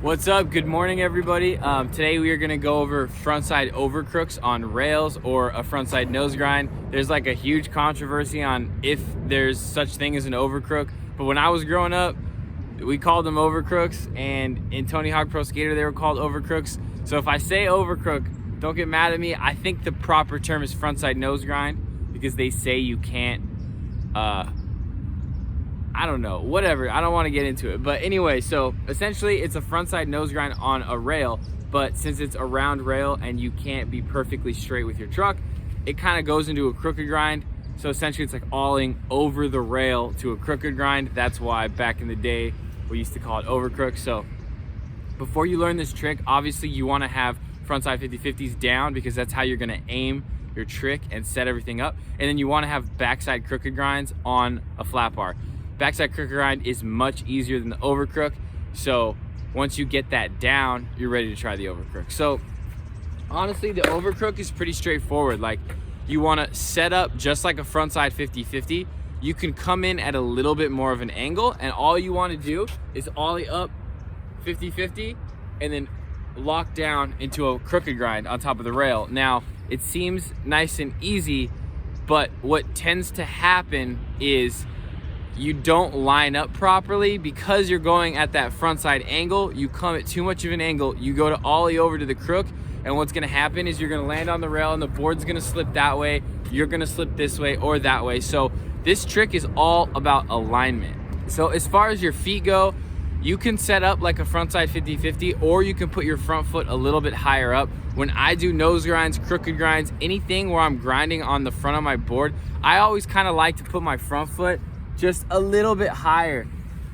What's up? Good morning, everybody. Today we are going to go over frontside overcrooks on rails or a frontside nose grind. There's like a huge controversy on if there's such thing as an overcrook, but when I was growing up, we called them overcrooks, and in Tony Hawk Pro Skater they were called overcrooks. So if I say overcrook, don't get mad at me. I think the proper term is frontside nose grind because they say you can't I don't know, whatever. I don't want to get into it. But anyway, so essentially it's a frontside nose grind on a rail, but since it's a round rail and you can't be perfectly straight with your truck, it kind of goes into a crooked grind. So essentially it's like alling over the rail to a crooked grind. That's why back in the day we used to call it overcrook. So before you learn this trick, obviously you want to have frontside 50-50s down because that's how you're going to aim your trick and set everything up. And then you want to have backside crooked grinds on a flat bar. Backside crooked grind is much easier than the overcrook. So once you get that down, you're ready to try the overcrook. So honestly, the overcrook is pretty straightforward. Like, you want to set up just like a frontside 50-50. You can come in at a little bit more of an angle, and all you want to do is ollie up 50-50 and then lock down into a crooked grind on top of the rail. Now, it seems nice and easy, but what tends to happen is you don't line up properly because you're going at that frontside angle. You come at too much of an angle, you go to ollie over to the crook, and what's gonna happen is you're gonna land on the rail and the board's gonna slip that way, you're gonna slip this way or that way. So this trick is all about alignment. So as far as your feet go, you can set up like a frontside 50-50, or you can put your front foot a little bit higher up. When I do nose grinds, crooked grinds, anything where I'm grinding on the front of my board, I always kind of like to put my front foot just a little bit higher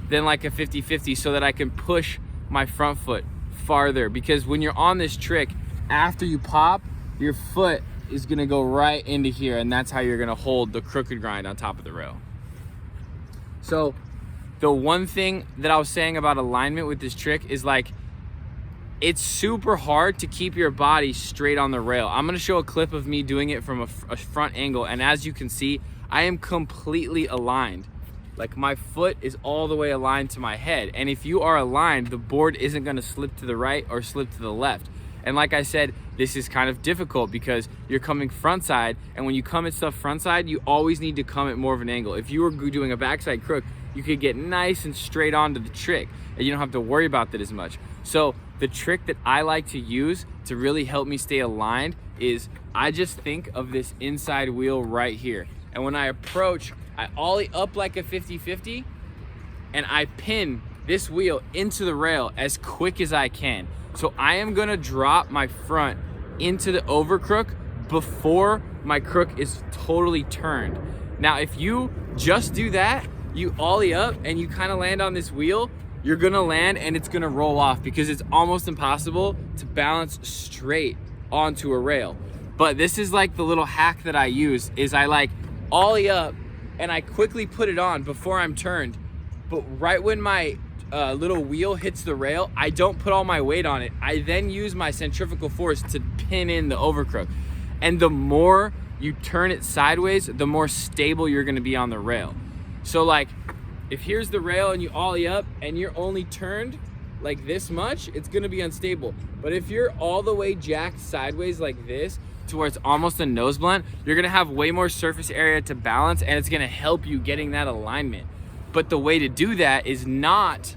than like a 50-50 so that I can push my front foot farther, because when you're on this trick, after you pop, your foot is gonna go right into here, and that's how you're gonna hold the crooked grind on top of the rail. So the one thing that I was saying about alignment with this trick is like, it's super hard to keep your body straight on the rail. I'm gonna show a clip of me doing it from a front angle, and as you can see, I am completely aligned. Like, my foot is all the way aligned to my head. And if you are aligned, the board isn't gonna slip to the right or slip to the left. And like I said, this is kind of difficult because you're coming frontside, and when you come at stuff frontside, you always need to come at more of an angle. If you were doing a backside crook, you could get nice and straight onto the trick, and you don't have to worry about that as much. So the trick that I like to use to really help me stay aligned is I just think of this inside wheel right here. And when I approach, I ollie up like a 50-50, and I pin this wheel into the rail as quick as I can. So I am gonna drop my front into the overcrook before my crook is totally turned. Now, if you just do that, you ollie up and you kind of land on this wheel, you're gonna land and it's gonna roll off because it's almost impossible to balance straight onto a rail. But this is like the little hack that I use, is I like ollie up and I quickly put it on before I'm turned, but right when my little wheel hits the rail, I don't put all my weight on it. I then use my centrifugal force to pin in the overcrook. And the more you turn it sideways, the more stable you're gonna be on the rail. So like, if here's the rail and you ollie up and you're only turned like this much, it's gonna be unstable. But if you're all the way jacked sideways like this, to where it's almost a nose blunt, you're gonna have way more surface area to balance, and it's gonna help you getting that alignment. But the way to do that is not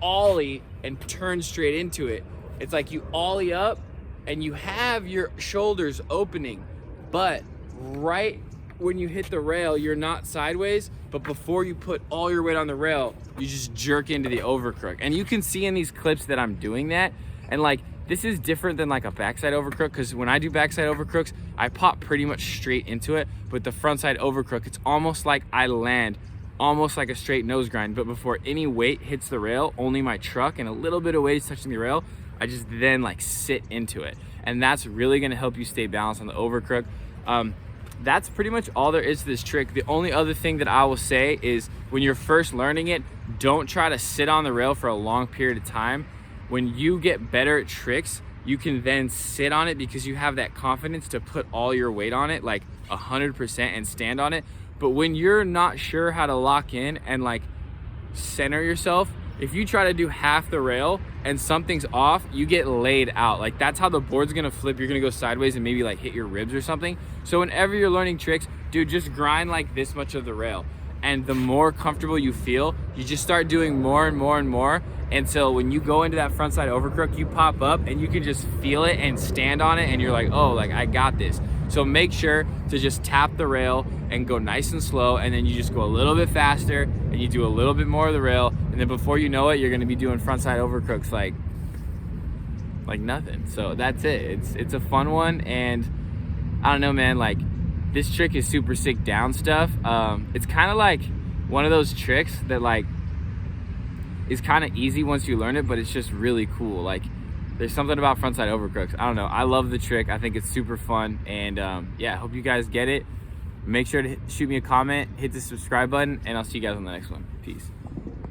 ollie and turn straight into it. It's like you ollie up and you have your shoulders opening, but right when you hit the rail, you're not sideways, but before you put all your weight on the rail, you just jerk into the overcrook. And you can see in these clips that I'm doing that, and like, this is different than like a backside overcrook, because when I do backside overcrooks, I pop pretty much straight into it. But the frontside overcrook, it's almost like I land almost like a straight nose grind, but before any weight hits the rail, only my truck and a little bit of weight is touching the rail, I just then like sit into it. And that's really gonna help you stay balanced on the overcrook. That's pretty much all there is to this trick. The only other thing that I will say is when you're first learning it, don't try to sit on the rail for a long period of time. When you get better at tricks, you can then sit on it because you have that confidence to put all your weight on it, like 100%, and stand on it. But when you're not sure how to lock in and like center yourself, if you try to do half the rail and something's off, you get laid out. Like that's how the board's gonna flip. You're gonna go sideways and maybe like hit your ribs or something. So whenever you're learning tricks, dude, just grind like this much of the rail. And the more comfortable you feel, you just start doing more and more and more until when you go into that frontside overcrook, you pop up and you can just feel it and stand on it and you're like, oh, like I got this. So make sure to just tap the rail and go nice and slow, and then you just go a little bit faster and you do a little bit more of the rail, and then before you know it, you're gonna be doing frontside overcrooks like nothing. So that's it. It's a fun one, and I don't know, man, like this trick is super sick down stuff. It's kind of like one of those tricks that like is kind of easy once you learn it, but it's just really cool. Like there's something about frontside overcrooks. I don't know. I love the trick. I think it's super fun. And yeah, I hope you guys get it. Make sure to shoot me a comment, hit the subscribe button, and I'll see you guys on the next one. Peace.